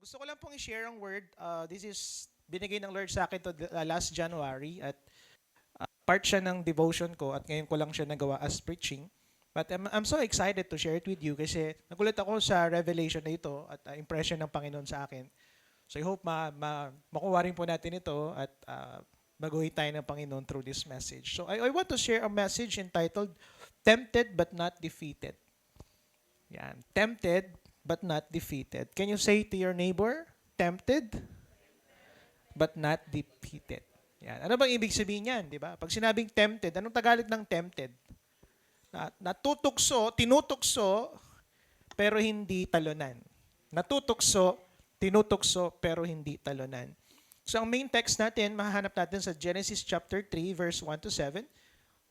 Gusto ko lang pong i-share ang word. This is binigay ng Lord sa akin to last January at part siya ng devotion ko at ngayon ko lang siya nagawa as preaching. But I'm so excited to share it with you kasi nagulat ako sa revelation na ito at impression ng Panginoon sa akin. So I hope makuha rin po natin ito at baguhin tayo ng Panginoon through this message. So I want to share a message entitled Tempted but Not Defeated. Yan. Tempted but not defeated. Can you say to your neighbor, tempted but not defeated? Yan. Ano bang ibig sabihin yan, di ba? Pag sinabing tempted, anong Tagalog ng tempted? Natutukso, tinutukso, pero hindi talunan. Natutukso, tinutukso, pero hindi talunan. So ang main text natin, mahahanap natin sa Genesis chapter 3, verse 1 to 7.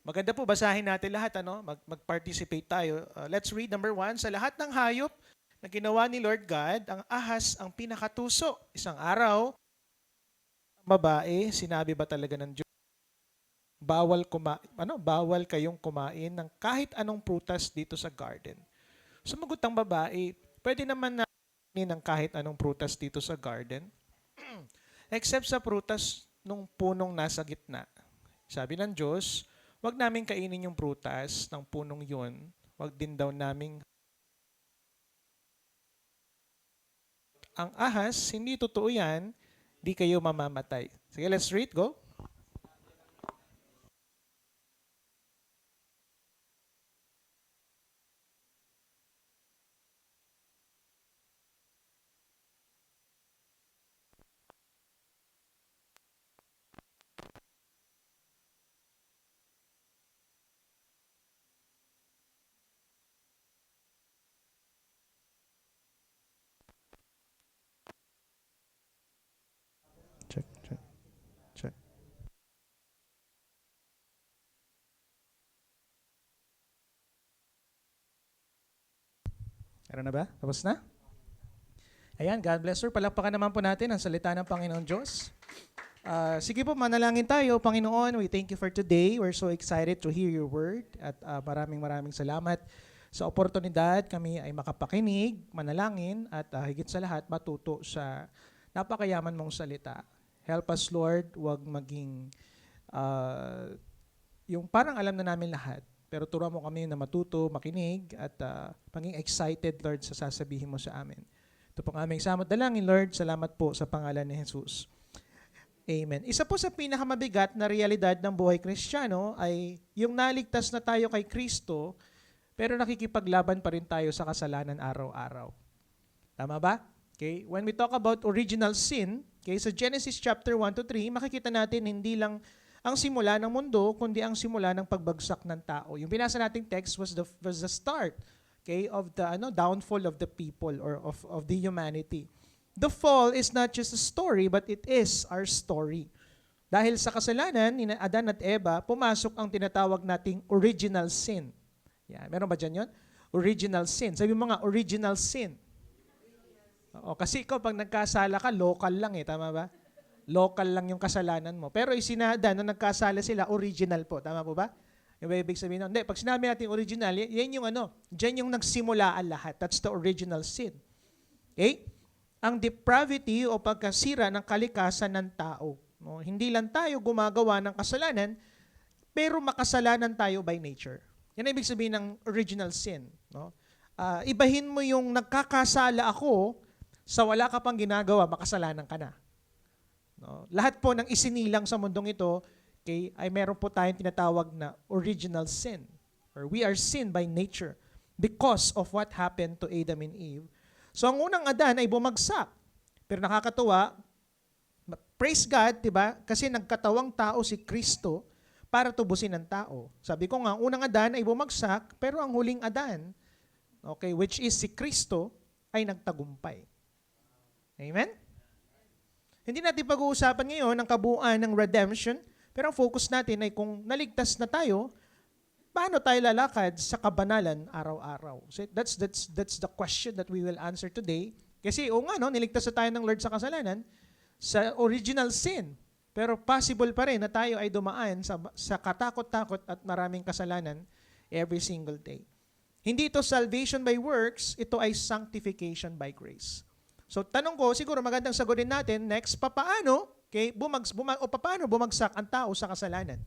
Maganda po, basahin natin lahat, mag-participate tayo. Let's read number 1. Sa lahat ng hayop na ginawa ni Lord God, ang ahas ang pinakatuso. Isang araw, ang babae, sinabi ba talaga ng Diyos, bawal kayong kumain ng kahit anong prutas dito sa garden. Sumagot ang babae, pwede naman na kumain ng kahit anong prutas dito sa garden, except sa prutas nung punong nasa gitna. Sabi ng Diyos, wag namin kainin yung prutas ng punong yun. Wag din daw namin. Ang ahas, hindi totoo yan, di kayo mamamatay. Sige, let's read, go. Check, check, check. Meron na ba? Tapos na? Ayan, God bless her. Palakpakan naman po natin ang salita ng Panginoon Diyos. Sige po, manalangin tayo. Panginoon, we thank you for today. We're so excited to hear your word. At maraming salamat sa oportunidad. Kami ay makapakinig, manalangin, at higit sa lahat, matuto sa napakayaman mong salita. Help us, Lord, wag maging yung parang alam na namin lahat. Pero turuan mo kami na matuto, makinig, at maging excited, Lord, sa sasabihin mo sa amin. Ito pong aming samot dalangin, Lord. Salamat po sa pangalan ni Jesus. Amen. Isa po sa pinakamabigat na realidad ng buhay Kristiyano ay yung naligtas na tayo kay Kristo, pero nakikipaglaban pa rin tayo sa kasalanan araw-araw. Tama ba? Okay? When we talk about original sin, okay, sa Genesis chapter 1 to 3, makikita natin hindi lang ang simula ng mundo, kundi ang simula ng pagbagsak ng tao. Yung binasa nating text was the start, okay, of the downfall of the people or of the humanity. The fall is not just a story, but it is our story. Dahil sa kasalanan ni Adan at Eva, pumasok ang tinatawag nating original sin. Yeah, meron ba dyan yun? Original sin. Sabi mo nga, original sin. Oo, kasi ikaw pag nagkasala ka, local lang tama ba? Local lang yung kasalanan mo. Pero isinada, nung nagkasala sila, original po. Tama po ba? Yung ibig sabihin, hindi, pag sinabi natin original, yan yung dyan yung nagsimula ang lahat. That's the original sin. Okay? Ang depravity o pagkasira ng kalikasan ng tao. No? Hindi lang tayo gumagawa ng kasalanan, pero makasalanan tayo by nature. Yan ang ibig sabihin ng original sin. No? Ibahin mo yung nagkakasala ako sa wala ka pang ginagawa, makasalanan ka na. No? Lahat po ng isinilang sa mundong ito, okay, ay meron po tayong tinatawag na original sin. Or we are sin by nature because of what happened to Adam and Eve. So ang unang Adan ay bumagsak. Pero nakakatuwa, praise God, diba? Kasi nagkatawang tao si Kristo para tubusin ang tao. Sabi ko nga, ang unang Adan ay bumagsak, pero ang huling Adan, okay, which is si Kristo, ay nagtagumpay. Amen? Hindi natin pag-uusapan ngayon ang kabuuan ng redemption, pero ang focus natin ay kung naligtas na tayo, paano tayo lalakad sa kabanalan araw-araw? So that's the question that we will answer today. Kasi niligtas na tayo ng Lord sa kasalanan, sa original sin. Pero possible pa rin na tayo ay dumaan sa katakot-takot at maraming kasalanan every single day. Hindi ito salvation by works, ito ay sanctification by grace. So tanong ko, siguro magandang sagutin natin, next, papaano paano bumagsak ang tao sa kasalanan?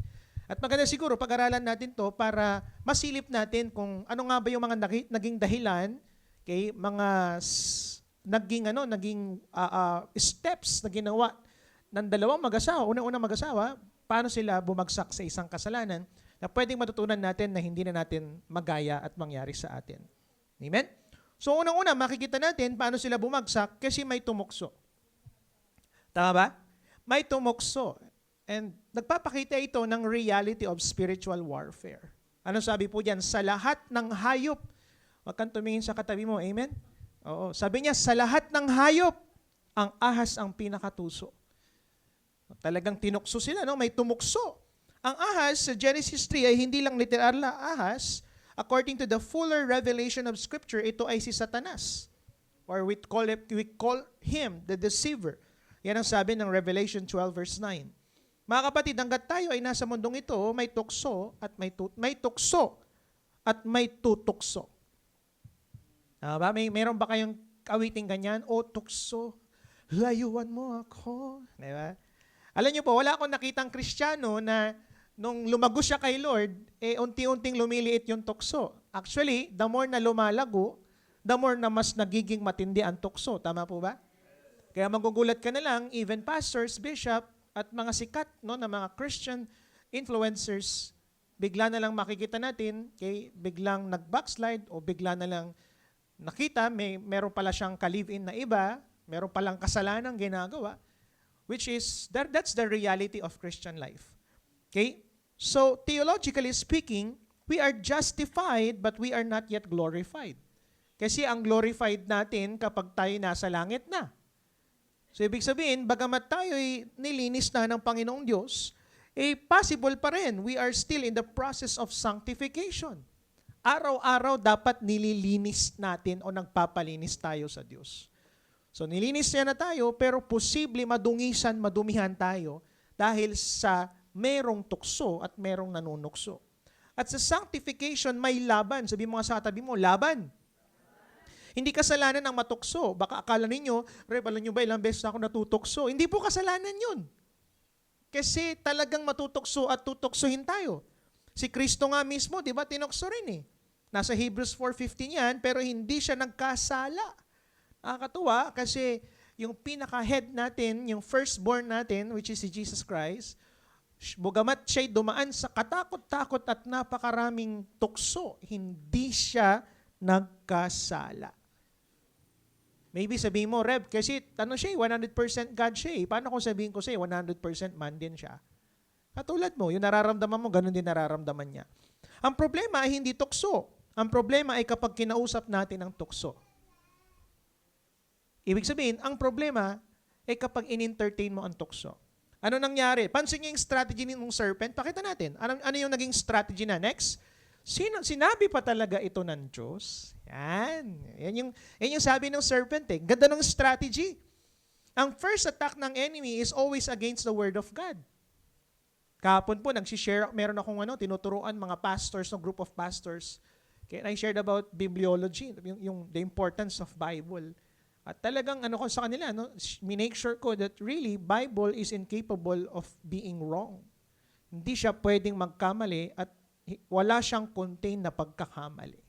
At maganda siguro pag-aralan natin to para masilip natin kung ano nga ba yung mga naging dahilan, naging steps na ginawa ng dalawang mag-asawa, unang-unang mag-asawa, paano sila bumagsak sa isang kasalanan na pwedeng matutunan natin na hindi na natin magaya at mangyari sa atin. Amen? So unang-una, makikita natin paano sila bumagsak kasi may tumukso. Tama ba? May tumukso. And nagpapakita ito ng reality of spiritual warfare. Ano sabi po diyan? Sa lahat ng hayop. Huwag kang tumingin sa katabi mo. Amen? Oo. Sabi niya, sa lahat ng hayop, ang ahas ang pinakatuso. Talagang tinukso sila, no? May tumukso. Ang ahas sa Genesis 3 ay hindi lang literal na ahas. According to the fuller revelation of Scripture, ito ay si Satanas. Or we call him the deceiver. Yan ang sabi ng Revelation 12 verse 9. Mga kapatid, hanggat tayo ay nasa mundong ito, may tukso at may tutukso. Meron ba kayong awiting ganyan? O tukso, layuan mo ako. Diba? Alam niyo po, wala akong nakitang Kristiyano na nung lumago siya kay Lord, unti-unting lumiliit yung tukso. Actually, the more na lumalago, the more na mas nagiging matindi ang tukso. Tama po ba? Kaya magugulat ka na lang, even pastors, bishop, at mga sikat na mga Christian influencers, bigla na lang makikita natin, biglang nag-backslide o bigla na lang nakita, meron pala siyang ka-live-in na iba, meron palang kasalanan ginagawa, which is, that's the reality of Christian life. Okay? So, theologically speaking, we are justified but we are not yet glorified. Kasi ang glorified natin kapag tayo nasa langit na. So, ibig sabihin, bagamat tayo ay nilinis na ng Panginoong Diyos, possible pa rin. We are still in the process of sanctification. Araw-araw dapat nililinis natin o nagpapalinis tayo sa Diyos. So, nilinis niya na tayo, pero posible madumihan tayo dahil sa merong tukso at merong nanunukso. At sa sanctification, may laban. Sabi mo nga sa katabi mo, laban. Hindi kasalanan ang matukso. Baka akala ninyo, alam nyo ba ilang beses ako natutukso? Hindi po kasalanan yun. Kasi talagang matutukso at tutuksohin tayo. Si Kristo nga mismo, di ba, tinukso rin eh. Nasa Hebrews 4:15 yan, pero hindi siya nagkasala. Nakakatuwa kasi yung pinaka-head natin, yung firstborn natin, which is si Jesus Christ, bugamat siya'y dumaan sa katakot-takot at napakaraming tukso, hindi siya nagkasala. Maybe sabihin mo, Rev, kasi siya 100% God siya eh. Paano kung sabihin ko siya 100% man din siya? Katulad mo, yung nararamdaman mo, ganun din nararamdaman niya. Ang problema ay hindi tukso. Ang problema ay kapag kinausap natin ang tukso. Ibig sabihin, ang problema ay kapag in-entertain mo ang tukso. Ano nangyari? Pansin niyo yung strategy ng serpent? Pakita natin. Ano yung naging strategy na? Next. Sinabi pa talaga ito ng Diyos? Yan. Yan yung sabi ng serpent eh. Ganda ng strategy. Ang first attack ng enemy is always against the word of God. Kahapon po, meron akong tinuturuan mga pastors, ng group of pastors. Okay, I shared about bibliology, the importance of Bible. At talagang ko sa kanila, minake sure ko that really, Bible is incapable of being wrong. Hindi siya pwedeng magkamali at wala siyang contain na pagkakamali.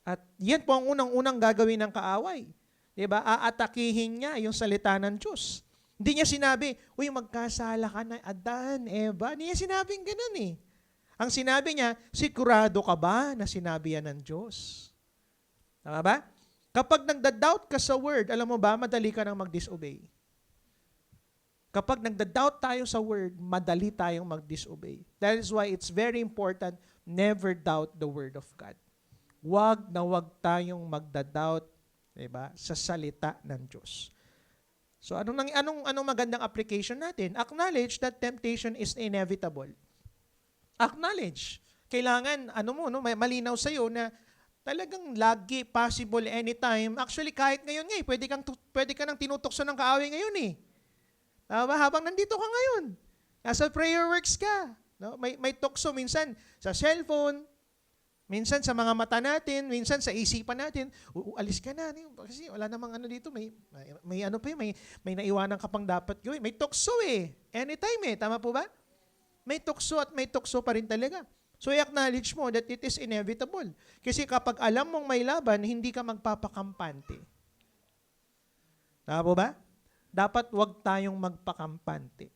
At yan po ang unang-unang gagawin ng kaaway. Diba? Aatakihin niya yung salita ng Diyos. Hindi niya sinabi, uy, magkasala ka na, Adan, Eva. Hindi niya sinabing ganun eh. Ang sinabi niya, sigurado ka ba na sinabi yan ng Diyos? Tama ba? Kapag nagda-doubt ka sa word, alam mo ba, madali ka nang mag-disobey. Kapag nagda-doubt tayo sa word, madali tayong mag-disobey. That is why it's very important, never doubt the word of God. Wag na wag tayong magda-doubt, diba, sa salita ng Diyos. So anong magandang application natin? Acknowledge that temptation is inevitable. Acknowledge. Kailangan, malinaw sa'yo na talagang lagi, possible, anytime. Actually, kahit ngayon pwede ka nang tinutokso ng kaaway ngayon eh. Tama? Habang nandito ka ngayon. Nasa prayer works ka. No? May tukso minsan sa cellphone, Minsan sa mga mata natin, minsan sa isipan natin, alis ka na. Kasi wala namang ano dito, may ano pa yun, may naiwanan ka pang dapat gawin. May tukso eh. Anytime eh. Tama po ba? May tukso at may tukso pa rin talaga. So i-acknowledge mo that it is inevitable. Kasi kapag alam mong may laban, hindi ka magpapakampante. Tama po ba? Dapat wag tayong magpakampante.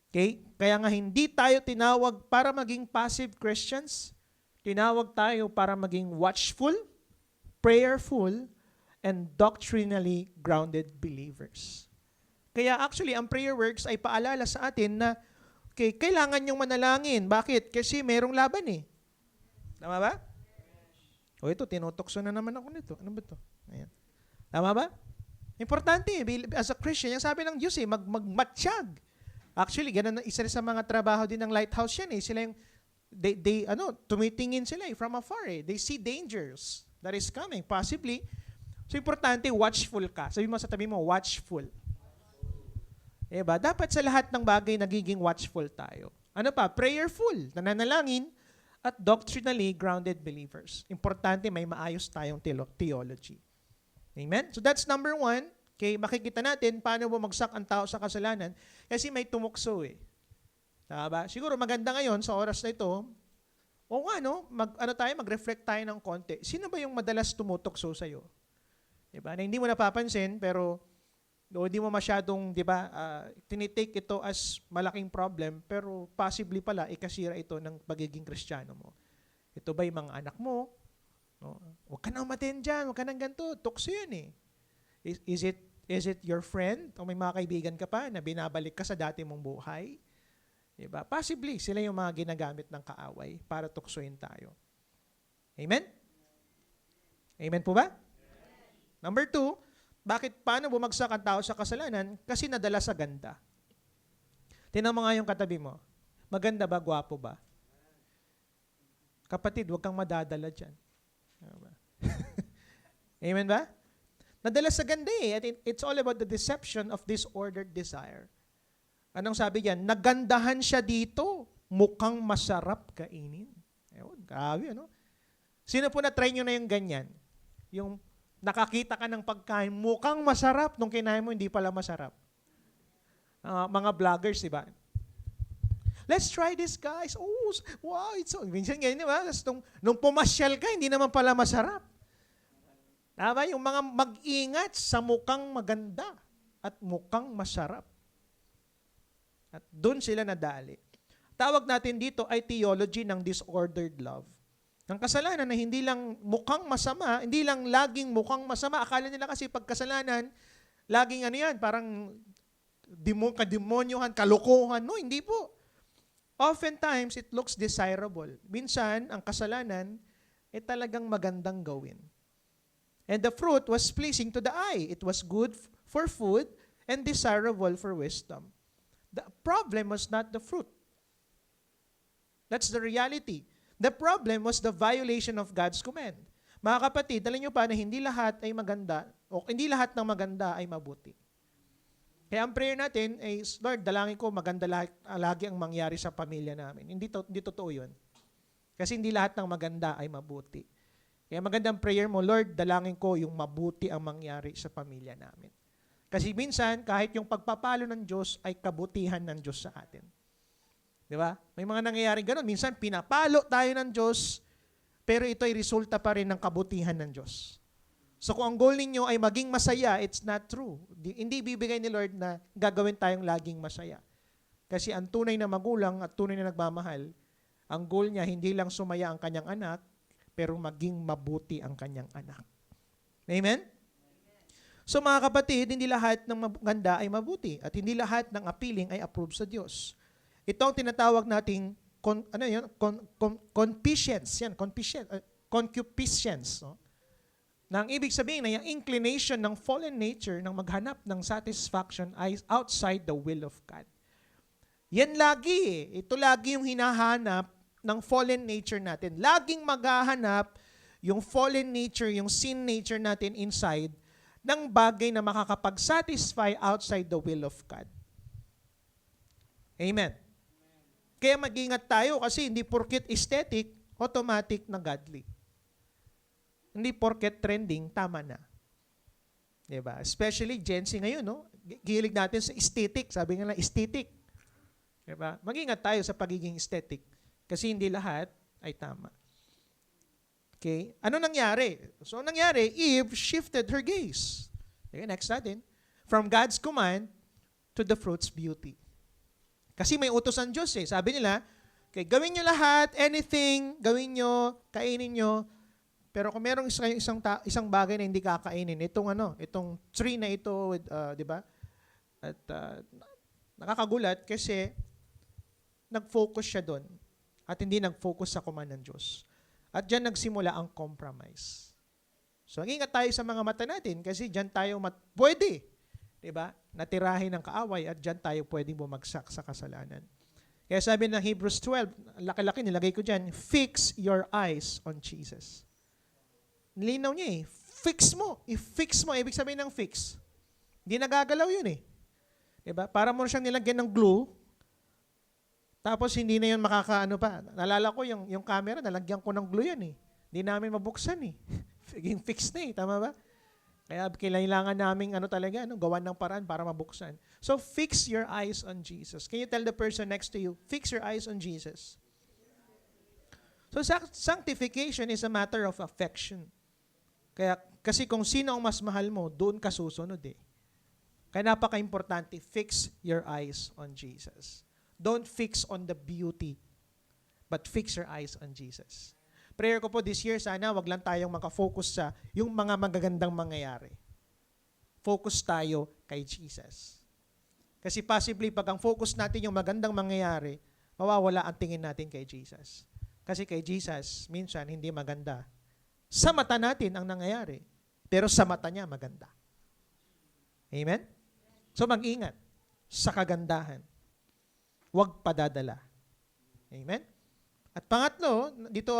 Okay? Kaya nga hindi tayo tinawag para maging passive Christians. Tinawag tayo para maging watchful, prayerful, and doctrinally grounded believers. Kaya actually, ang prayer works ay paalala sa atin na okay, kailangan niyong manalangin. Bakit? Kasi merong laban eh. Tama ba? O ito, tinutokso na naman ako nito. Ano ba ito? Ayan. Tama ba? Importante eh. As a Christian, yung sabi ng Diyos eh, magmatsyag. Actually, ganun, isa rin sa mga trabaho din ng Lighthouse yan eh. Sila yung tumitingin sila from afar eh. They see dangers that is coming, possibly. So, importante, watchful ka. Sabi mo sa tabi mo, watchful. Diba? Dapat sa lahat ng bagay, nagiging watchful tayo. Ano pa? Prayerful, nananalangin, at doctrinally grounded believers. Importante, may maayos tayong theology. Amen? So, that's number 1. Okay, makikita natin paano bumagsak ang tao sa kasalanan kasi may tumukso eh. Tama? Siguro maganda ngayon sa oras na ito, mag-reflect tayo ng konti. Sino ba yung madalas tumutokso sa'yo? Diba? Na hindi mo napapansin, pero hindi mo masyadong, tinitake ito as malaking problem, pero possibly pala, ikasira ito ng pagiging Kristiyano mo. Ito ba yung mga anak mo? No? Huwag ka nang umaten dyan, huwag ka nang ganito. Tukso yan eh. Is it your friend? O may mga kaibigan ka pa na binabalik ka sa dati mong buhay? Diba? Possibly, sila yung mga ginagamit ng kaaway para tuksoin tayo. Amen? Amen po ba? Number 2, paano bumagsak ang tao sa kasalanan? Kasi nadala sa ganda. Tingnan mo nga yung katabi mo. Maganda ba? Gwapo ba? Kapatid, huwag kang madadala dyan. Diba? Amen ba? Nadala sa ganda eh. It's all about the deception of disordered desire. Anong sabi diyan? Nagandahan siya dito. Mukhang masarap kainin. Ewan, grabe, ano? Sino po na-try nyo na yung ganyan? Yung nakakita ka ng pagkain, mukhang masarap, nung kinain mo, hindi pala masarap. Mga vloggers, diba? Let's try this, guys. Oh, wow, it's so... Minsan ganyan, diba? Nung pumasyal ka, hindi naman pala masarap. Tama? Yung mga mag-ingat sa mukhang maganda at mukhang masarap. At doon sila nadali. Tawag natin dito ay theology ng disordered love. Ng kasalanan na hindi lang mukhang masama, hindi lang laging mukhang masama. Akala nila kasi pagkasalanan, laging parang kademonyohan, kalokohan. No, hindi po. Oftentimes, it looks desirable. Minsan, ang kasalanan ay talagang magandang gawin. And the fruit was pleasing to the eye. It was good for food and desirable for wisdom. The problem was not the fruit. That's the reality. The problem was the violation of God's command. Mga kapatid, alam nyo pa na hindi lahat ay maganda o hindi lahat ng maganda ay mabuti. Kaya ang prayer natin ay, Lord, dalangin ko maganda lagi ang mangyari sa pamilya namin. Hindi totoo yun. Kasi hindi lahat ng maganda ay mabuti. Kaya magandang prayer mo, Lord, dalangin ko yung mabuti ang mangyari sa pamilya namin. Kasi minsan, kahit yung pagpapalo ng Diyos ay kabutihan ng Diyos sa atin. Di ba? May mga nangyayari ganun. Minsan, pinapalo tayo ng Diyos, pero ito ay resulta pa rin ng kabutihan ng Diyos. So kung ang goal ninyo ay maging masaya, it's not true. Hindi bibigay ni Lord na gagawin tayong laging masaya. Kasi ang tunay na magulang at tunay na nagmamahal, ang goal niya hindi lang sumaya ang kanyang anak, pero maging mabuti ang kanyang anak. Amen? So mga kapatid, hindi lahat ng maganda ay mabuti at hindi lahat ng appealing ay approved sa Diyos. Ito ang tinatawag nating concupiscence. Concupiscence. No? Na ang ibig sabihin na yung inclination ng fallen nature ng maghanap ng satisfaction ay outside the will of God. Yan lagi eh. Ito lagi yung hinahanap ng fallen nature natin. Laging maghahanap yung fallen nature, yung sin nature natin inside ng bagay na makakapag-satisfy outside the will of God. Amen. Kaya mag-ingat tayo kasi hindi porket aesthetic, automatic na godly. Hindi porket trending, tama na. Diba? Especially Gen Z ngayon, no? Gilig natin sa aesthetic. Sabi nga lang, aesthetic. Diba? Mag-ingat tayo sa pagiging aesthetic. Kasi hindi lahat ay tama. Okay? Ano nangyari? So, nangyari, Eve shifted her gaze. Okay, next natin. From God's command to the fruit's beauty. Kasi may utos ang Diyos eh. Sabi nila, okay, gawin nyo lahat, anything, gawin nyo, kainin nyo. Pero kung merong isang bagay na hindi kakainin, itong tree na ito, di ba? At nakakagulat kasi nag-focus siya doon at hindi nag-focus sa command ng Diyos. At diyan nagsimula ang compromise. So, ingat tayo sa mga mata natin kasi diyan tayo pwede, di ba? Natirahin ng kaaway at diyan tayo pwedeng bumagsak sa kasalanan. Kaya sabi ng Hebrews 12, laki-laki nilagay ko diyan, fix your eyes on Jesus. Nilinaw niya eh. Fix mo. I-fix mo. Ibig sabihin ng fix. Hindi nagagalaw yun eh. Diba? Para mo siyang nilagyan ng glue, tapos hindi na yun makakaano pa. Nalala ko yung camera, nalagyan ko ng glue yan eh. Hindi namin mabuksan eh. Yung fix na eh. Tama ba? Kaya kailangan namin gawan ng paraan para mabuksan. So fix your eyes on Jesus. Can you tell the person next to you, fix your eyes on Jesus? So sanctification is a matter of affection. Kasi kung sino ang mas mahal mo, doon ka susunod eh. Kaya napaka-importante, fix your eyes on Jesus. Don't fix on the beauty, but fix your eyes on Jesus. Prayer ko po this year, sana wag lang tayong makafocus sa yung mga magagandang mangyayari. Focus tayo kay Jesus. Kasi possibly, pag ang focus natin yung magandang mangyayari, mawawala ang tingin natin kay Jesus. Kasi kay Jesus, minsan, hindi maganda. Sa mata natin ang nangyayari, pero sa mata niya maganda. Amen? So mag-ingat sa kagandahan. Huwag padadala. Amen? At pangatlo, ito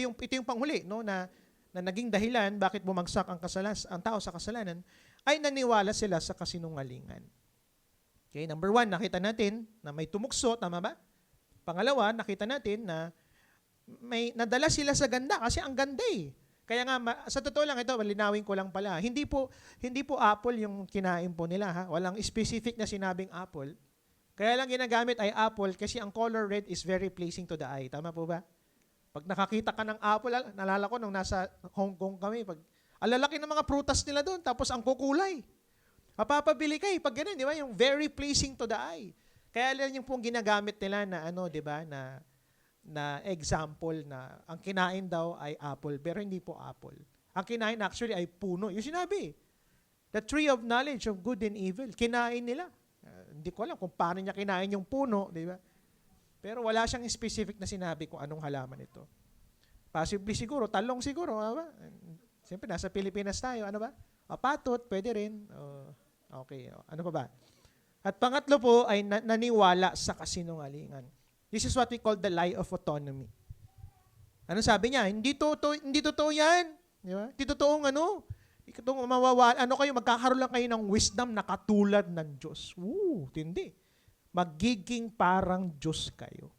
yung panghuli, no, na naging dahilan bakit bumagsak ang tao sa kasalanan, ay naniwala sila sa kasinungalingan. Okay, number 1, nakita natin na may tumukso, tama ba? Pangalawa, nakita natin na may nadala sila sa ganda kasi ang ganda eh. Kaya nga, sa totoo lang ito, linawin ko lang pala. Hindi po apple yung kinain po nila. Ha? Walang specific na sinabing apple. Kaya lang ginagamit ay apple kasi ang color red is very pleasing to the eye. Tama po ba? Pag nakakita ka ng apple, nalala ko nung nasa Hong Kong kami, ang lalaki ng mga prutas nila doon, tapos ang kukulay. Mapapabili ka eh. Pag ganun, di ba? Yung very pleasing to the eye. Kaya lang yung pong ginagamit nila na di ba, na example na ang kinain daw ay apple, pero hindi po apple. Ang kinain actually ay puno. Yung sinabi, the tree of knowledge of good and evil, kinain nila. Hindi ko alam kung paano niya kinain yung puno, di ba? Pero wala siyang specific na sinabi kung anong halaman ito. Possibly siguro, talong siguro, ba? Siyempre, nasa Pilipinas tayo, ano ba? Patot, pwede rin. Okay, ano pa ba? At pangatlo po ay naniwala sa kasinungalingan. This is what we call the lie of autonomy. Ano sabi niya? Hindi totoo yan. Di ba? Hindi totoong magkakaroon lang kayo ng wisdom na katulad ng Diyos. Tindi. Magiging parang Diyos kayo.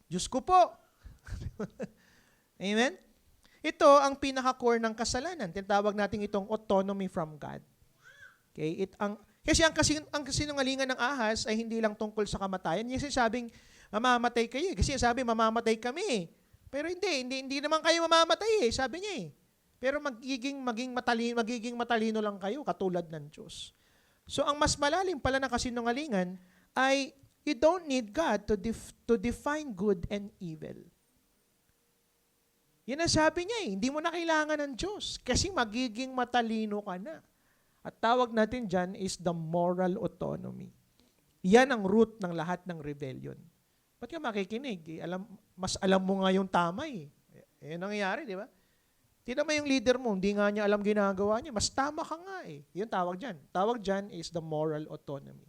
Diyos ko po. Amen? Ito ang pinaka-core ng kasalanan. Tinatawag natin itong autonomy from God. Okay? Kasi ang kasinungalingan ng ahas ay hindi lang tungkol sa kamatayan. Yung sinasabing, mamamatay kayo. Kasi sabi, mamamatay kami. Pero hindi naman kayo mamamatay eh. Sabi niya eh. Pero magiging matalino lang kayo, katulad ng Diyos. So, ang mas malalim pala ng kasinungalingan ay you don't need God to define good and evil. Yan ang sabi niya eh. Hindi mo na kailangan ng Diyos kasi magiging matalino ka na. At tawag natin dyan is the moral autonomy. Yan ang root ng lahat ng rebellion. Ba't ka makikinig? Mas alam mo nga yung tama eh. Yan ang nangyayari, di ba? Tignan mo yung leader mo, hindi nga niya alam ginagawa niya. Mas tama ka nga eh. Yun tawag dyan. Tawag dyan is the moral autonomy.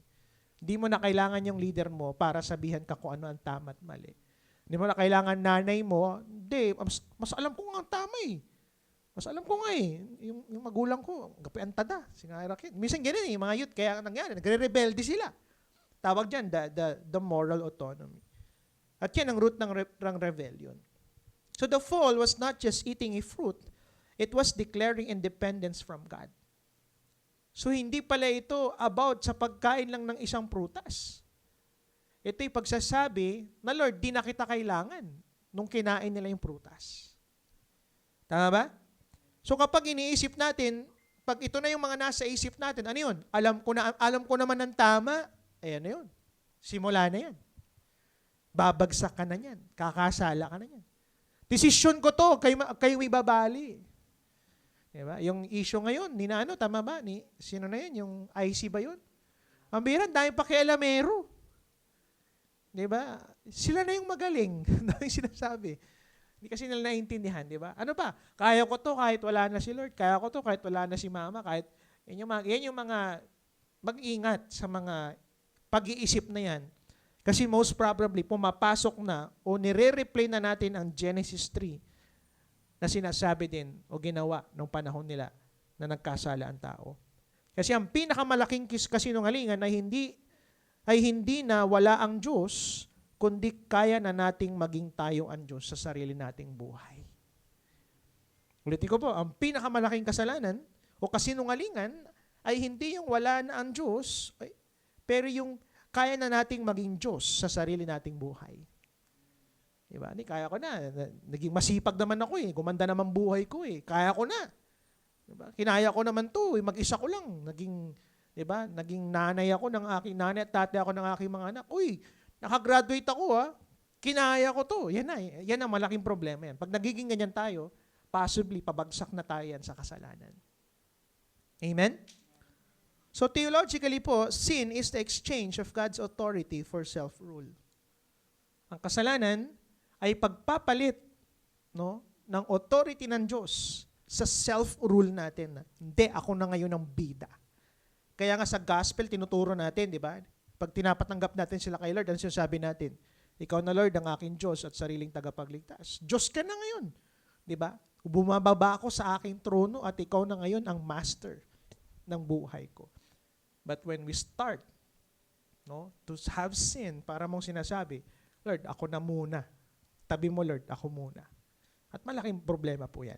Hindi mo na kailangan yung leader mo para sabihan ka kung ano ang tama at mali. Hindi mo na kailangan nanay mo, hindi, mas alam ko nga ang tama eh. Mas alam ko nga eh, yung magulang ko, gapian tada, singarakit. Minsan ganyan eh, mga youth, kaya nangyari, nagre-rebelde sila. Tawag dyan, the moral autonomy. At yan ang root ng rebellion. So the fall was not just eating a fruit, it was declaring independence from God. So hindi pala ito about sa pagkain lang ng isang prutas. Ito'y pagsasabi na, Lord, di na kita kailangan nung kinain nila yung prutas. Tama ba? So kapag iniisip natin, pag ito na yung mga nasa isip natin, ano yun? Alam ko naman ng tama, ano yun? Simula na yan. Babagsak ka na yan. Kakasala ka na yan. Desisyon ko to, kayo may babali. Diba? Yung issue ngayon, tama ba? Sino na yun? Yung IC ba yun? Ang biran, dahil pakialamero. Diba? Sila na yung magaling. Dahil sinasabi. Hindi kasi nila naiintindihan, di ba? Ano pa? Kaya ko to kahit wala na si Lord. Kaya ko to kahit wala na si Mama. Yan yung mga mag-ingat sa mga pag-iisip na yan. Kasi most probably, pumapasok na o nire-replay na natin ang Genesis 3 na sinasabi din o ginawa nung panahon nila na nagkasala ang tao. Kasi ang pinakamalaking kasinungalingan ay hindi na wala ang Diyos, kundi kaya na nating maging tayo ang Diyos sa sarili nating buhay. Ulitin ko po, ang pinakamalaking kasalanan o kasinungalingan ay hindi yung wala na ang Diyos, pero yung kaya na nating maging Diyos sa sarili nating buhay. Diba? Kaya ko na. Naging masipag naman ako eh. Gumanda naman buhay ko eh. Kaya ko na. Diba? Kinaya ko naman to. Mag-isa ko lang. Naging nanay ako ng aking nanay at tatay ako ng aking mga anak. Uy, nakagraduate ako ha. Kinaya ko to. Yan ang malaking problema yan. Pag nagiging ganyan tayo, possibly pabagsak na tayo yan sa kasalanan. Amen? So theologically po, sin is the exchange of God's authority for self-rule. Ang kasalanan ay pagpapalit ng authority ng Diyos sa self-rule natin. Hindi, ako na ngayon ang bida. Kaya nga sa gospel, tinuturo natin, di ba? Pag tinapatanggap natin sila kay Lord, ano sinasabi natin? Ikaw na Lord, ang aking Diyos at sariling tagapagligtas. Diyos ka na ngayon. Di ba? Bumababa ako sa aking trono at ikaw na ngayon ang master ng buhay ko. But when we start to have sin, para mong sinasabi, Lord, ako na muna. Tabi mo, Lord, ako muna. At malaking problema po yan.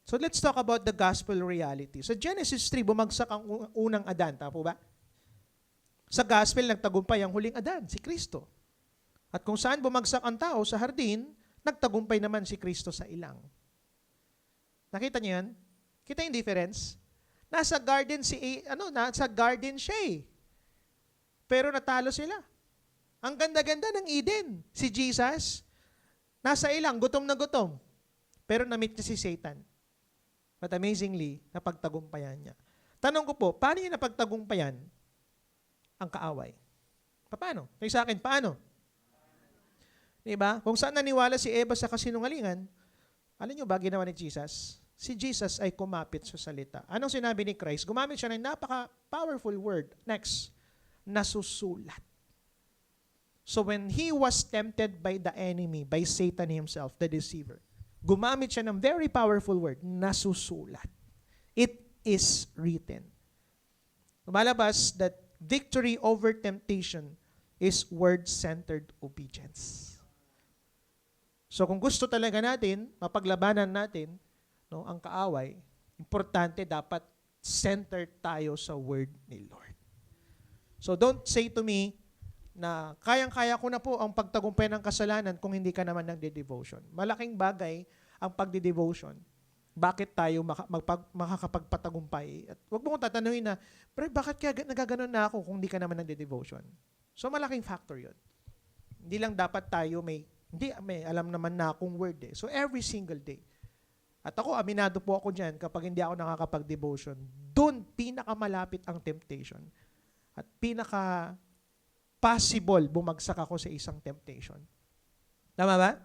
So let's talk about the gospel reality. Sa Genesis 3, bumagsak ang unang Adan. Tama po ba? Sa gospel, nagtagumpay ang huling Adan, si Kristo. At kung saan bumagsak ang tao sa hardin, nagtagumpay naman si Kristo sa ilang. Nakita niyo yan? Kita yung difference? Nasa garden siya eh. Pero natalo sila. Ang ganda-ganda ng Eden. Si Jesus, nasa ilang, gutom na gutom. Pero na-meet niya si Satan. But amazingly, napagtagumpayan niya. Tanong ko po, paano niya napagtagumpayan ang kaaway? Paano? Kaya sa akin, paano? Diba? Kung saan naniwala si Eva sa kasinungalingan, alam niyo ba ginawa ni Jesus? Si Jesus ay kumapit sa salita. Anong sinabi ni Christ? Gumamit siya ng napaka-powerful word. Next, nasusulat. So when he was tempted by the enemy, by Satan himself, the deceiver, gumamit siya ng very powerful word, nasusulat. It is written. Lumalabas that victory over temptation is word-centered obedience. So kung gusto talaga natin, mapaglabanan natin, ang kaaway, importante dapat centered tayo sa word ni Lord. So don't say to me na kayang-kaya ko na po ang pagtagumpay ng kasalanan kung hindi ka naman nagde-devotion. Malaking bagay ang pagde-devotion. Bakit tayo makakapagpatagumpay? At huwag mo kong tatanungin na, pero bakit kaya nagaganon na ako kung hindi ka naman nagde-devotion? So malaking factor yun. Hindi lang dapat tayo may alam naman na akong word eh. So every single day. At ako, aminado po ako dyan kapag hindi ako nakakapag-devotion. Doon pinakamalapit ang temptation. At pinaka-possible bumagsak ako sa isang temptation. Tama ba?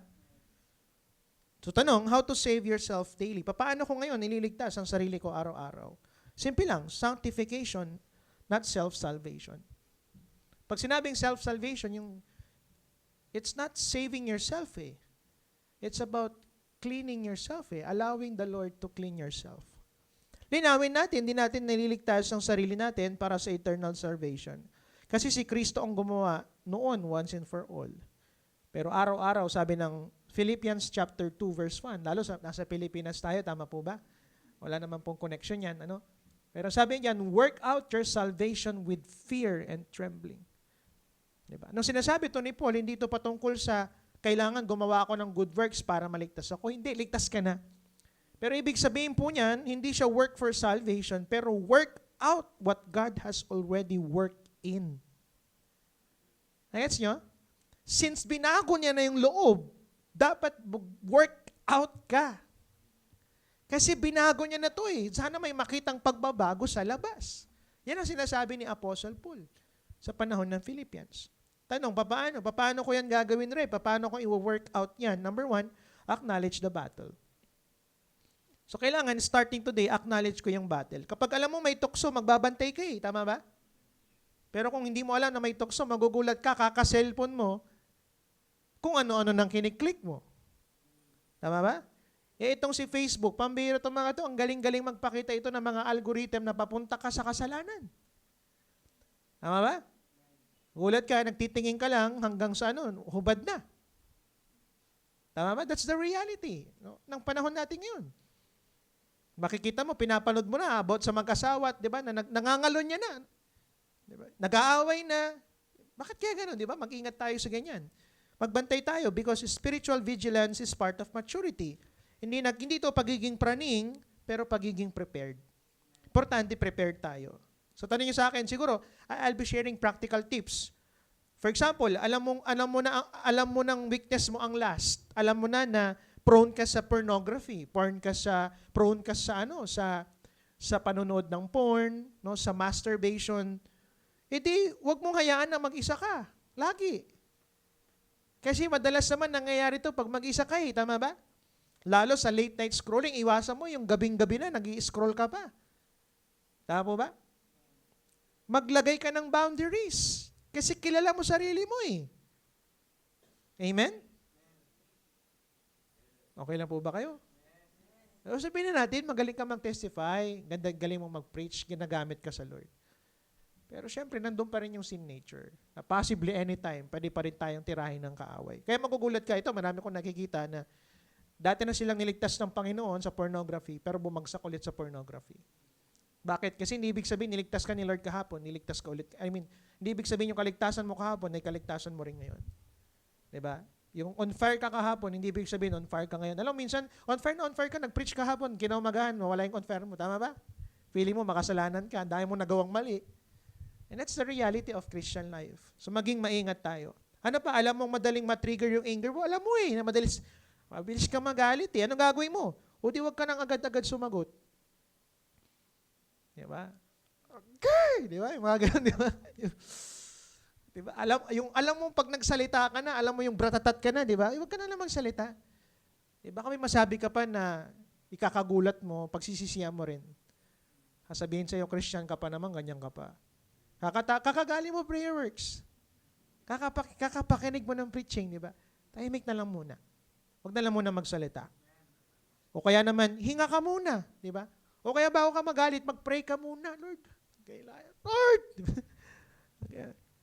So tanong, how to save yourself daily? Paano ko ngayon nililigtas ang sarili ko araw-araw? Simple lang, sanctification, not self-salvation. Pag sinabing self-salvation, it's not saving yourself eh. It's about cleaning yourself eh. Allowing the Lord to clean yourself. Linawin natin, hindi natin nililigtas ang sarili natin para sa eternal salvation. Kasi si Kristo ang gumawa noon once and for all. Pero araw-araw, sabi ng Philippians chapter 2 verse 1. Lalo nasa Pilipinas tayo, tama po ba? Wala naman pong connection yan. Ano? Pero sabi niyan, work out your salvation with fear and trembling. Diba? Nung sinasabi to ni Paul, hindi ito patungkol sa kailangan gumawa ako ng good works para maligtas ako. Hindi, ligtas ka na. Pero ibig sabihin po niyan, hindi siya work for salvation, pero work out what God has already worked in. Nagets nyo? Since binago niya na yung loob, dapat work out ka. Kasi binago niya na to eh. Sana may makitang pagbabago sa labas. Yan ang sinasabi ni Apostle Paul sa panahon ng Philippians. Tanong, paano ko yan gagawin rin? Paano ko i-work out yan? Number 1, acknowledge the battle. So kailangan, starting today, acknowledge ko yung battle. Kapag alam mo may tukso, magbabantay ka eh. Tama ba? Pero kung hindi mo alam na may tukso, magugulat ka, kaka-cellphone mo, kung ano-ano nang kiniklik mo. Tama ba? Eh itong si Facebook, pambihira itong mga ito, ang galing-galing magpakita ito ng mga algorithm na papunta ka sa kasalanan. Tama ba? Gulat ka, nagtitingin ka lang hanggang sa hubad na. Tama ba? That's the reality ng panahon natin ngayon. Makikita mo, pinapanood mo na about sa mag-asawa, di ba? Nangangalon niya na. Diba? Nag-aaway na. Bakit kaya gano'n? Di ba? Mag-ingat tayo sa ganyan. Magbantay tayo because spiritual vigilance is part of maturity. Hindi ito pagiging praning, pero pagiging prepared. Importante, prepared tayo. So, tanong niyo sa akin, siguro, I'll be sharing practical tips. For example, alam mo ng weakness mo ang lust. Alam mo na prone ka sa pornography, prone ka sa panonood ng porn, no, sa masturbation. Edi, wag mong hayaan na mag-isa ka. Lagi. Kasi madalas naman nangyayari ito pag mag-isa ka eh, tama ba? Lalo sa late night scrolling, iwasan mo yung gabing-gabi na, nag-i-scroll ka pa. Tama po ba? Maglagay ka ng boundaries. Kasi kilala mo sarili mo eh. Amen? Okay lang po ba kayo? So, sabihin na natin, magaling ka mag-testify, galing mo mag-preach, ginagamit ka sa Lord. Pero syempre, nandun pa rin yung sin nature. Na possibly anytime, pwede pa rin tayong tirahin ng kaaway. Kaya magugulat ka, ito, marami kong nakikita na dati na silang niligtas ng Panginoon sa pornography, pero bumagsak ulit sa pornography. Bakit? Kasi hindi ibig sabihin, niligtas ka ni Lord kahapon, niligtas ka ulit. Hindi ibig sabihin yung kaligtasan mo kahapon, ay kaligtasan mo rin ngayon. Diba? Yung on fire ka kahapon, hindi ibig sabihin on fire ka ngayon. Alam mo, minsan, on fire ka, nag-preach kahapon, kinaumagahan, mawala yung on fire mo. Tama ba? Feeling mo, makasalanan ka, dahil mo nagawang mali. And that's the reality of Christian life. So maging maingat tayo. Ano pa, alam mong madaling matrigger yung anger mo? Alam mo eh, na mabilis ka magalit eh. Anong gagawin mo? O di wag ka nang agad-agad sumagot. Di ba? Okay! Di ba? Yung mga ganun, di ba? Di ba? Alam mo pag nagsalita ka na, alam mo yung bratatat ka na, di ba? Huwag ka na lang magsalita. Di ba? Kami masabi ka pa na ikakagulat mo, pagsisisihan mo rin. Sasabihin sa'yo, Christian ka pa naman, ganyan ka pa. Kakagali mo prayer works. Kakapakinig mo ng preaching, di ba? Tahimik na lang muna. Huwag na lang muna magsalita. O kaya naman, hinga ka muna, di ba? O kaya bago ka magalit, mag-pray ka muna, Lord. Lord!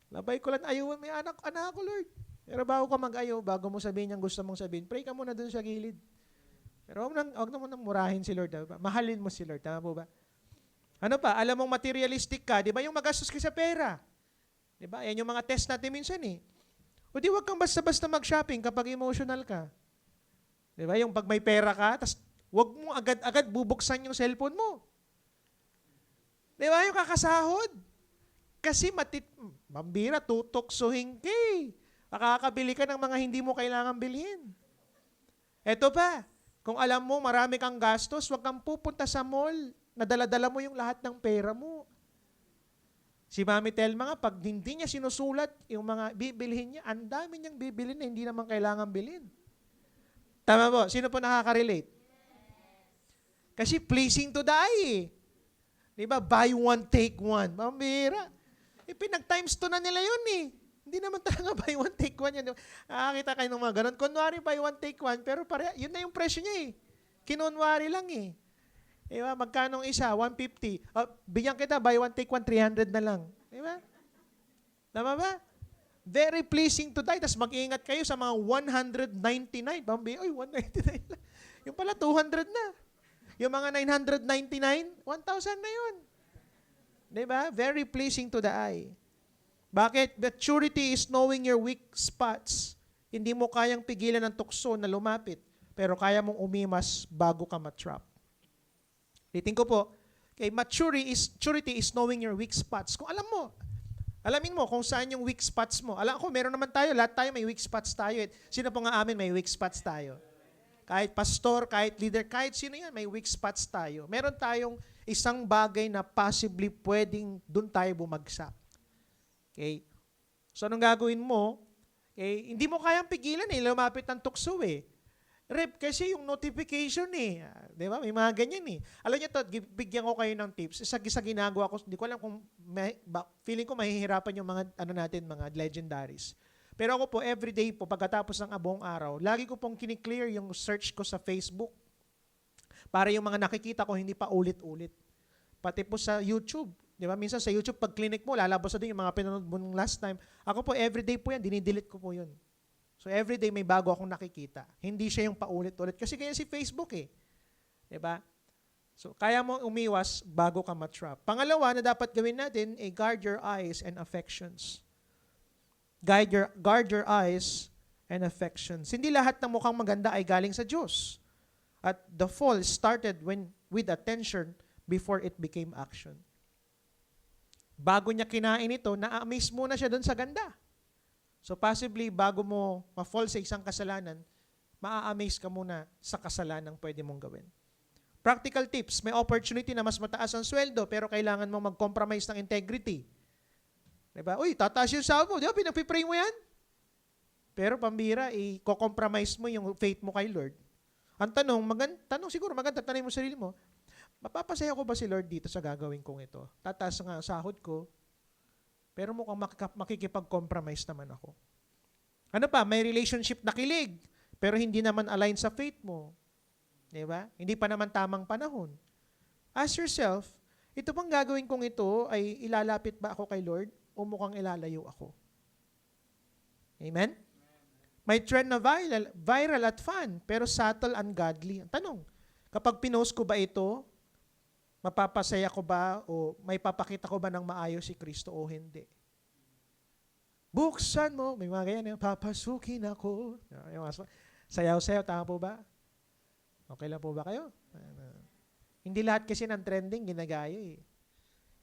Labay ko lang, ayaw may anak ko, Lord. Pero bago ka mag-ayaw, bago mo sabihin yung gusto mong sabihin, pray ka muna dun sa gilid. Pero huwag na muna murahin si Lord. Diba? Mahalin mo si Lord. Tama po ba? Ano pa? Alam mong materialistic ka, di ba? Yung magastos ka sa pera. Di ba? Yan yung mga test natin minsan eh. O di wag kang basta-basta mag-shopping kapag emotional ka. Di ba? Yung pag may pera ka, tas wag mo agad-agad bubuksan yung cellphone mo. Di ba? Yung kakasahod. Kasi mambira, tutoksohin ka eh. Makakabili ka ng mga hindi mo kailangan bilhin. Eto pa, kung alam mo marami kang gastos, wag kang pupunta sa mall. Nadala-dala mo yung lahat ng pera mo. Si Mami Telma nga, pag hindi niya sinusulat yung mga bibilhin niya, ang dami niyang bibilhin na hindi naman kailangan bilhin. Tama po? Sino po nakaka-relate? Kasi pleasing to the eye eh. Diba? Buy one, take one. Mambira. Pinag-times 2 na nila yun eh. Hindi naman talaga buy one, take one yan. Nakakita kayo ng mga ganun. Kunwari buy one, take one, pero yun na yung presyo niya eh. Kinunwari lang eh. Diba? Magkano isa? 150. Bigyan kita, buy one, take one, 300 na lang. Diba? Tama ba? Very pleasing to die. Tapos mag-iingat kayo sa mga 199. Bambi, oy, 199 lang. Yung pala, 200 na. Yung mga 999, 1,000 na yun. Diba? Very pleasing to the eye. Bakit? Maturity is knowing your weak spots. Hindi mo kayang pigilan ng tukso na lumapit, pero kaya mong umimas bago ka matrap. Litin ko po, okay, maturity is knowing your weak spots. Kung alamin mo kung saan yung weak spots mo. Alam ko, meron naman tayo, lahat tayo may weak spots tayo. Sino po nga amin may weak spots tayo? Kahit pastor, kahit leader, kahit sino yan, may weak spots tayo. Meron tayong isang bagay na possibly pwedeng doon tayo bumagsak. Okay? So, anong gagawin mo? Okay, hindi mo kayang pigilan lumapit ng tukso Rep, kasi yung notification di ba? May mga ganyan Alam niyo to, bigyan ko kayo ng tips. Isa ginagawa ko, hindi ko alam kung feeling ko mahihirapan yung mga mga legendaries. Pero ako po, everyday po, pagkatapos ng buong araw, lagi ko pong kiniklear yung search ko sa Facebook para yung mga nakikita ko hindi pa ulit-ulit. Pati po sa YouTube. Di ba? Minsan sa YouTube, pag clinic mo, lalabas na din yung mga pinanood mo nung last time. Ako po, everyday po yan, dinidelete ko po yun. So everyday may bago akong nakikita. Hindi siya yung paulit-ulit. Kasi ganyan si Facebook Diba? So kaya mo umiwas bago ka matrap. Pangalawa na dapat gawin natin, guard your eyes and affections. Guard your eyes and affections. Hindi lahat ng mukhang maganda ay galing sa Diyos. At the fall started with attention before it became action. Bago niya kinain ito, na-amaze muna siya doon sa ganda. So possibly, bago mo ma-fall sa isang kasalanan, maa-amaze ka muna sa kasalanang pwede mong gawin. Practical tips, may opportunity na mas mataas ang sweldo, pero kailangan mong mag-compromise ng integrity. Diba? Uy, tataas yung sahod mo. Di ba, pinagpipray mo yan? Pero pambira, i-compromise mo yung faith mo kay Lord. Ang tanong siguro, maganda, tanong mo sarili mo, mapapasaya ko ba si Lord dito sa gagawin kong ito? Tataas nga ang sahod ko, pero mukhang makikipag-compromise naman ako. Ano pa? May relationship na kilig, pero hindi naman align sa faith mo. Diba? Hindi pa naman tamang panahon. Ask yourself, ito bang gagawin kong ito ay ilalapit ba ako kay Lord o mukhang ilalayo ako? Amen? May trend na viral at fun, pero subtle, ungodly. Ang tanong, kapag pinost ko ba ito, mapapasaya ko ba o may papakita ko ba ng maayos si Kristo o hindi? Buksan mo, may mga ganyan, papasukin ako. Sayaw-sayaw, tama po ba? Okay lang po ba kayo? Hindi lahat kasi ng trending ginagaya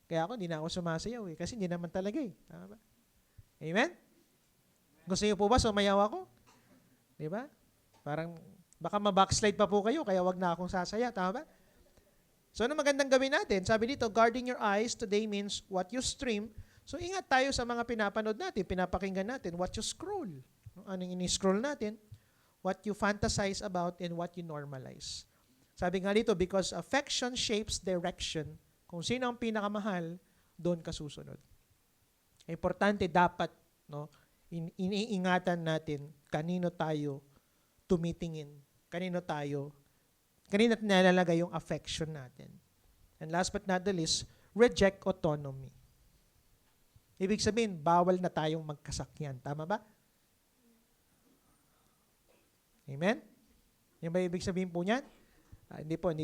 Kaya ako, hindi na ako sumasayaw kasi hindi naman talaga Tama ba? Amen? Gusto niyo po ba sumayaw ako? Di ba? Parang, baka ma-backslide pa po kayo, kaya wag na akong sasaya. Tama ba? So, ano magandang gawin natin? Sabi dito, guarding your eyes today means what you stream. So, ingat tayo sa mga pinapanood natin, pinapakinggan natin, what you scroll. Anong ini-scroll natin? What you fantasize about and what you normalize. Sabi nga dito, because affection shapes direction. Kung sino ang pinakamahal, doon ka susunod. Importante dapat, iniingatan natin kanino tayo tumitingin, kanino nilalagay yung affection natin. And last but not the least, reject autonomy. Ibig sabihin, bawal na tayong magkasakyan. Tama ba? Amen? Yung ba ibig sabihin po niyan? Hindi po.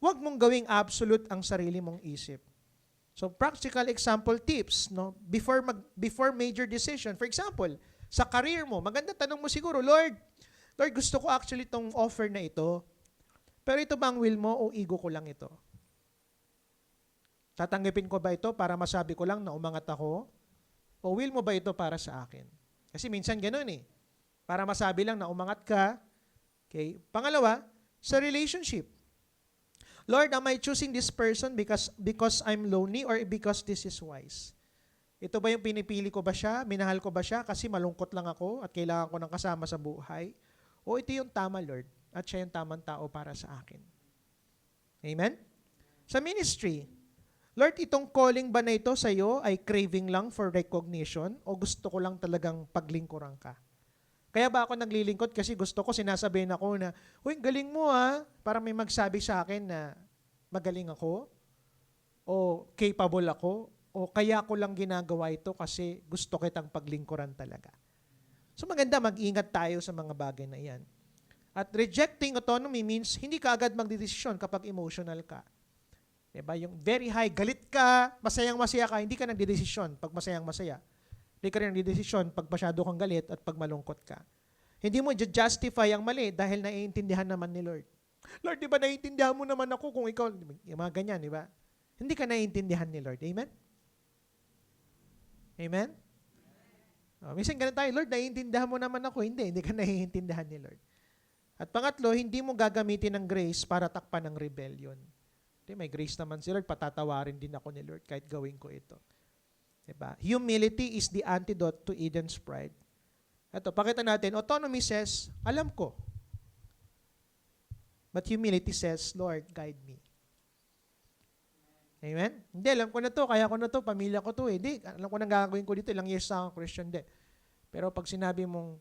Huwag mong gawing absolute ang sarili mong isip. So, practical example tips, before major decision. For example, sa career mo, maganda tanong mo siguro, Lord, gusto ko actually itong offer na ito. Pero ito bang will mo o ego ko lang ito? Tatanggapin ko ba ito para masabi ko lang na umangat ako? O will mo ba ito para sa akin? Kasi minsan ganun Para masabi lang na umangat ka. Okay. Pangalawa, sa relationship. Lord, am I choosing this person because I'm lonely or because this is wise? Ito ba yung pinipili ko ba siya? Minahal ko ba siya kasi malungkot lang ako at kailangan ko ng kasama sa buhay? O ito yung tama, Lord? At siya yung tamang tao para sa akin. Amen? Sa ministry, Lord, itong calling ba na ito sa iyo ay craving lang for recognition o gusto ko lang talagang paglingkuran ka? Kaya ba ako naglilingkod kasi gusto ko, sinasabihin ako na, uy, galing mo para may magsabi sa akin na magaling ako o capable ako o kaya ko lang ginagawa ito kasi gusto kitang paglingkuran talaga. So maganda mag-ingat tayo sa mga bagay na yan. At rejecting autonomy means hindi ka agad magdedesisyon kapag emotional ka. Diba? Yung very high, galit ka, masayang-masaya ka, hindi ka nagdedesisyon pag masayang-masaya. Hindi ka rin nagdedesisyon pag masyado kang galit at pag malungkot ka. Hindi mo justify ang mali dahil naiintindihan naman ni Lord. Lord, di ba naiintindihan mo naman ako kung ikaw, yung mga ganyan, di ba? Hindi ka naiintindihan ni Lord. Amen? Amen? Minsan ganun tayo, Lord, naiintindihan mo naman ako. Hindi ka naiintindihan ni Lord. At pangatlo, hindi mo gagamitin ng grace para takpan ng rebellion. May grace naman si Lord, patatawarin din ako ni Lord kahit gawin ko ito. Diba? Humility is the antidote to Eden's pride. Ito, pakita natin, autonomy says, alam ko. But humility says, Lord, guide me. Amen? Hindi, alam ko na to, kaya ko na to, pamilya ko to. Hindi, alam ko nang gagawin ko dito, ilang years na akong Christian din. Pero pag sinabi mong,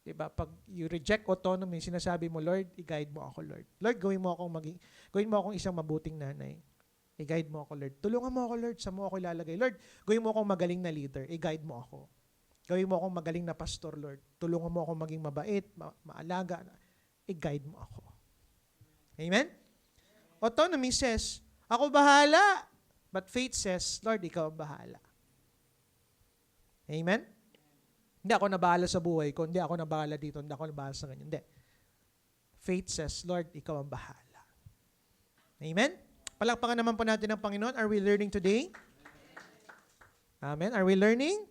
diba, pag you reject autonomy, sinasabi mo, Lord, i-guide mo ako, Lord. Lord, gawin mo akong isang mabuting nanay. I-guide mo ako, Lord. Tulungan mo ako, Lord. Saan mo ako ilalagay? Lord, gawin mo akong magaling na leader. I-guide mo ako. Gawin mo akong magaling na pastor, Lord. Tulungan mo akong maging mabait, maalaga. I-guide mo ako. Amen? Autonomy says, ako bahala. But faith says, Lord, ikaw ang bahala. Amen? Hindi ako nabahala sa buhay ko, hindi ako nabahala dito, hindi ako nabahala sa ganyan. Hindi. Faith says, Lord, ikaw ang bahala. Amen? Palakpakan naman po natin ang Panginoon. Are we learning today? Amen? Are we learning?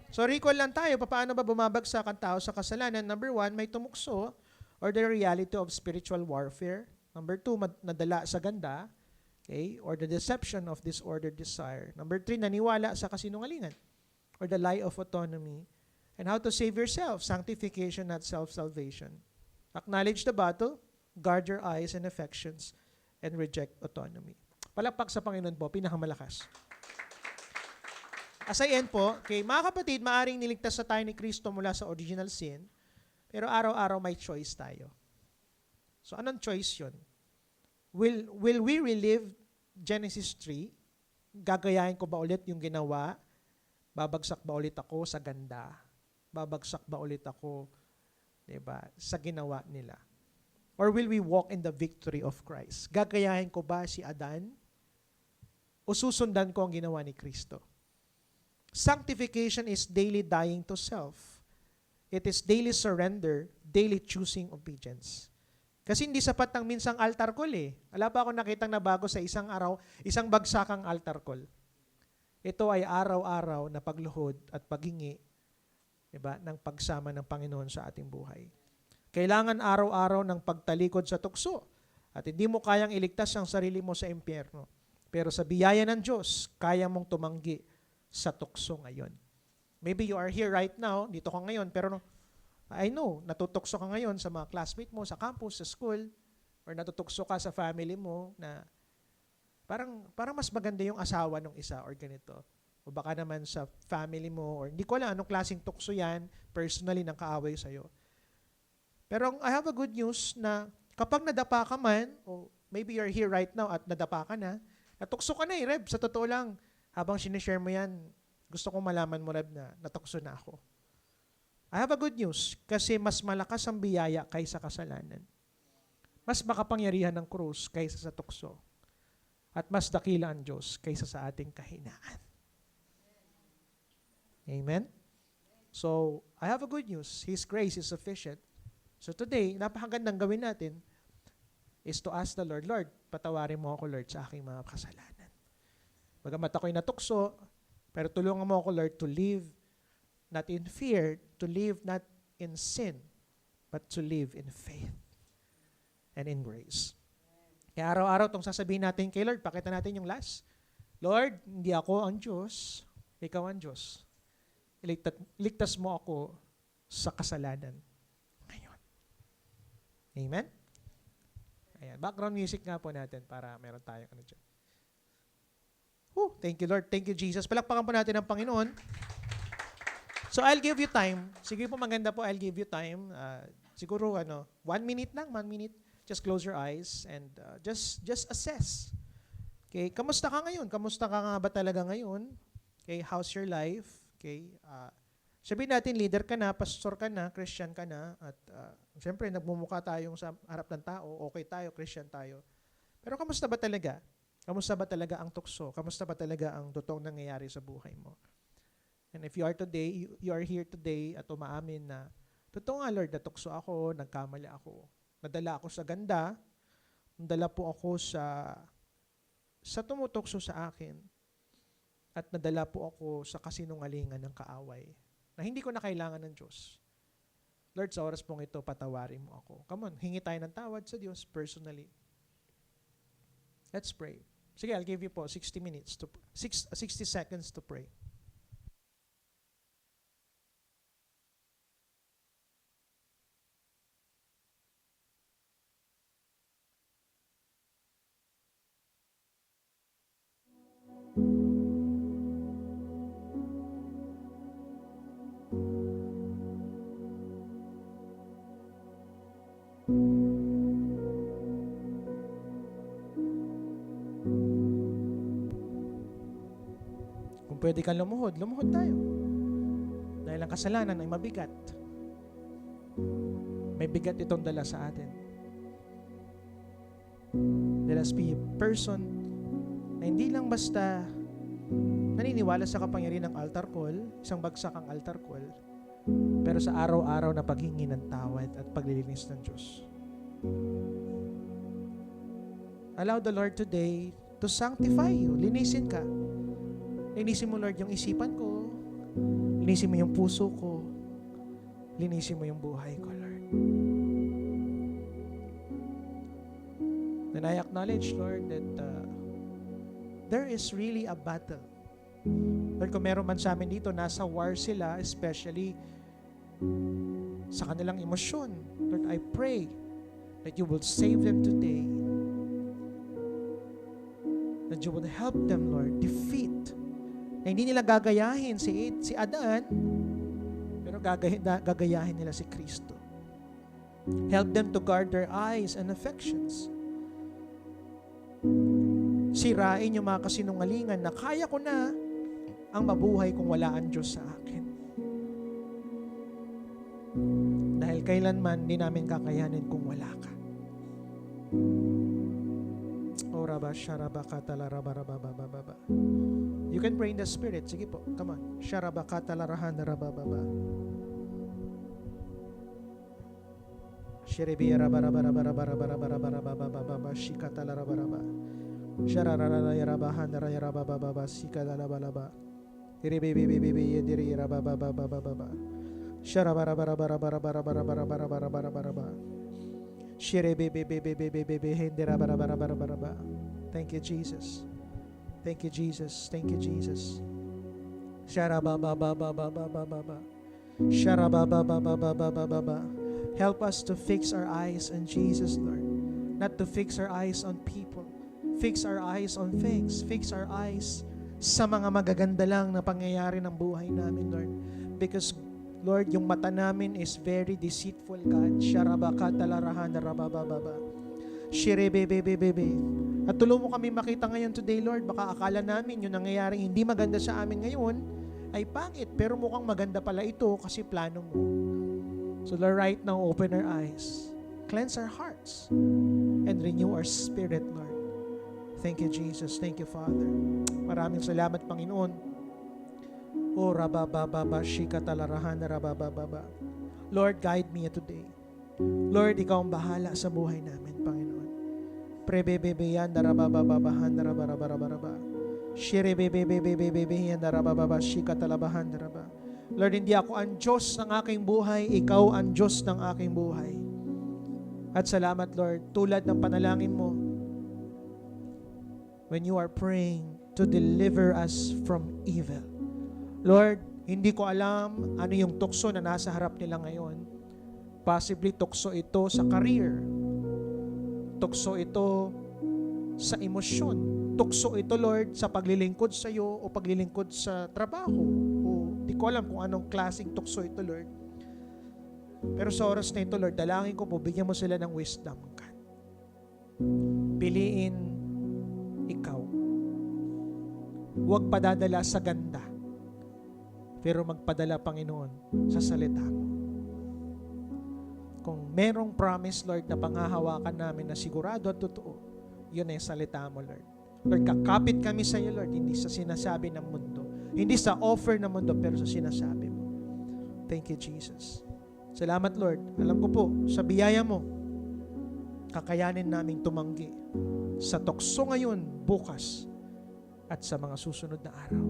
So recall lang tayo, paano ba bumabagsak ang tao sa kasalanan? Number 1, may tumukso or the reality of spiritual warfare. Number 2, nadala sa ganda, okay, or the deception of disordered desire. Number 3, naniwala sa kasinungalingan or the lie of autonomy. And how to save yourself, sanctification, not self-salvation. Acknowledge the battle, guard your eyes and affections, and reject autonomy. Palakpak sa Panginoon po, pinakamalakas. As I end po, okay, mga kapatid, maaring niligtas sa tayo ni Kristo mula sa original sin, pero araw-araw may choice tayo. So anong choice yun? Will we relive Genesis 3? Gagayahin ko ba ulit yung ginawa? Babagsak ba ulit ako sa ganda? Babagsak ba ulit ako, diba, sa ginawa nila? Or will we walk in the victory of Christ? Gagayahin ko ba si Adan? O susundan ko ang ginawa ni Kristo? Sanctification is daily dying to self. It is daily surrender, daily choosing obedience. Kasi hindi sapat ang minsang altar call eh. Wala pa ako nakitang nabago sa isang araw, isang bagsakang altar call. Ito ay araw-araw na pagluhod at paghingi, diba, ng pagsama ng Panginoon sa ating buhay. Kailangan araw-araw ng pagtalikod sa tukso at hindi mo kayang iligtas ang sarili mo sa impyerno. Pero sa biyaya ng Diyos, kaya mong tumanggi sa tukso ngayon. Maybe you are here right now, dito ka ngayon, pero I know, natutukso ka ngayon sa mga classmate mo, sa campus, sa school, or natutukso ka sa family mo na parang mas maganda yung asawa ng isa or ganito. O baka naman sa family mo, or hindi ko alam anong klaseng tukso yan, personally, ng kaaway sa'yo. Pero I have a good news na kapag nadapa ka man, o maybe you're here right now at nadapa ka na, natukso ka na eh, Reb, sa totoo lang. Habang sinishare mo yan, gusto kong malaman mo, Reb, na natukso na ako. I have a good news kasi mas malakas ang biyaya kaysa kasalanan. Mas makapangyarihan ng krus kaysa sa tukso. At mas dakila ang Diyos kaysa sa ating kahinaan. Amen? So, I have a good news. His grace is sufficient. So today, napakagandang gawin natin is to ask the Lord, Lord, patawarin mo ako, Lord, sa aking mga kasalanan. Bagamat ako'y natukso, pero tulungan mo ako, Lord, to live not in fear, to live not in sin, but to live in faith and in grace. Kaya araw-araw itong sasabihin natin kay Lord, pakita natin yung last. Lord, hindi ako ang Diyos, ikaw ang Diyos. Iligtas mo ako sa kasalanan ngayon. Amen? Ayan, background music nga po natin para meron tayong ano dyan. Thank you, Lord. Thank you, Jesus. Palakpakan po natin ang Panginoon. So, I'll give you time. Sige po, maganda po, I'll give you time. Siguro, 1 minute lang, 1 minute. Just close your eyes and just assess. Okay, kamusta ka ngayon? Kamusta ka nga ba talaga ngayon? Okay, how's your life? Okay, sabihin natin leader ka na, pastor ka na, Christian ka na, at siyempre nagmumukha tayong sa harap ng tao, okay tayo, Christian tayo. Pero kamusta ba talaga? Kamusta ba talaga ang tukso? Kamusta ba talaga ang totoong nangyayari sa buhay mo? And if you are today, you are here today at umaamin na, totoo nga Lord, natukso ako, nagkamali ako. Nadala ako sa ganda, nadala po ako sa tumutokso sa akin, at nadala po ako sa kasinungalingan ng kaaway na hindi ko na kailangan ng Diyos. Lord, sa oras pong ito, patawarin mo ako. Come on, hingi tayo ng tawad sa Diyos personally. Let's pray. Sige, I'll give you po 60 seconds to pray. Kung pwede kang lumuhod, lumuhod tayo. Dahil ang kasalanan ay mabigat. May bigat itong dala sa atin. Let us be a person na hindi lang basta naniniwala sa kapangyarihan ng altar call, isang bagsak ang altar call, pero sa araw-araw na paghingi ng tawad at paglilinis ng Diyos. Allow the Lord today to sanctify you. Linisin ka. Linisin mo, Lord, yung isipan ko. Linisin mo yung puso ko. Linisin mo yung buhay ko, Lord. And I acknowledge, Lord, that there is really a battle. Lord, kung meron man sa amin dito, nasa war sila, especially sa kanilang emosyon. Lord, I pray that you will save them today. That you would help them, Lord, defeat. Na hindi nila gagayahin si Adan, pero gagayahin nila si Kristo. Help them to guard their eyes and affections. Sirain yung mga kasinungalingan na kaya ko na ang mabuhay kung wala ang Diyos sa akin. Dahil kailanman di namin kakayanin kung wala ka. You can pray in the Spirit. Sige po, come on. Thank you, Jesus. Thank you, Jesus. Thank you, Jesus. Help us to fix our eyes on Jesus, Lord. Not to fix our eyes on people. Fix our eyes on things. Fix our eyes sa mga magaganda lang na pangyayari ng buhay namin, Lord. Because, Lord, yung mata namin is very deceitful, God. At tulungan mo kami makita ngayon today, Lord. Baka akala namin yung nangyayaring hindi maganda sa amin ngayon ay pangit, pero mukhang maganda pala ito kasi plano mo. So Lord, right now, open our eyes, cleanse our hearts, and renew our spirit, Lord. Thank you, Jesus. Thank you, Father. Maraming salamat, Panginoon. O rabababa, shikatalarahan, rabababa. Lord, guide me today. Lord, Ikaw ang bahala sa buhay namin, Panginoon. Prebebebeyan, narabababahan, narabarabaraba. Shirebebebebebebeyan, narabababa, shikatalabahan, naraba. Lord, hindi ako ang Diyos ng aking buhay, Ikaw ang Diyos ng aking buhay. At salamat, Lord, tulad ng panalangin mo, when you are praying to deliver us from evil. Lord, hindi ko alam ano yung tukso na nasa harap nila ngayon. Possibly tukso ito sa career. Tukso ito sa emosyon. Tukso ito, Lord, sa paglilingkod sa iyo o paglilingkod sa trabaho. O di ko alam kung anong klaseng tukso ito, Lord. Pero sa oras na ito, Lord, dalangin ko po, bigyan mo sila ng wisdom, God. Piliin Ikaw. Huwag padadala sa ganda, pero magpadala, Panginoon, sa salita mo. Kung merong promise, Lord, na panghahawakan namin na sigurado at totoo, yun ay salita mo, Lord. Lord, kakapit kami sa iyo, Lord, hindi sa sinasabi ng mundo, hindi sa offer ng mundo, pero sa sinasabi mo. Thank you, Jesus. Salamat, Lord. Alam ko po, sa biyaya mo, kakayanin naming tumanggi sa tukso ngayon, bukas, at sa mga susunod na araw.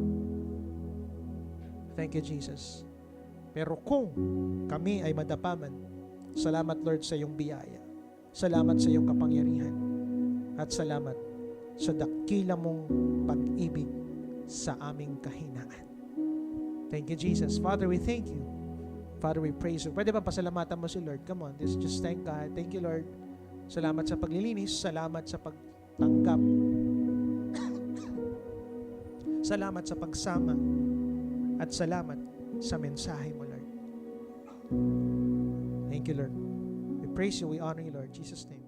Thank you, Jesus. Pero kung kami ay madapaman, salamat, Lord, sa iyong biyaya. Salamat sa iyong kapangyarihan. At salamat sa dakila mong pag-ibig sa aming kahinaan. Thank you, Jesus. Father, we thank you. Father, we praise you. Pwede ba pasalamatan mo si Lord? Come on, just thank God. Thank you, Lord. Salamat sa paglilinis. Salamat sa pagtanggap. Salamat sa pagsama. At salamat sa mensahe mo, Lord. Thank you, Lord. We praise you. We honor you, Lord. In Jesus' name.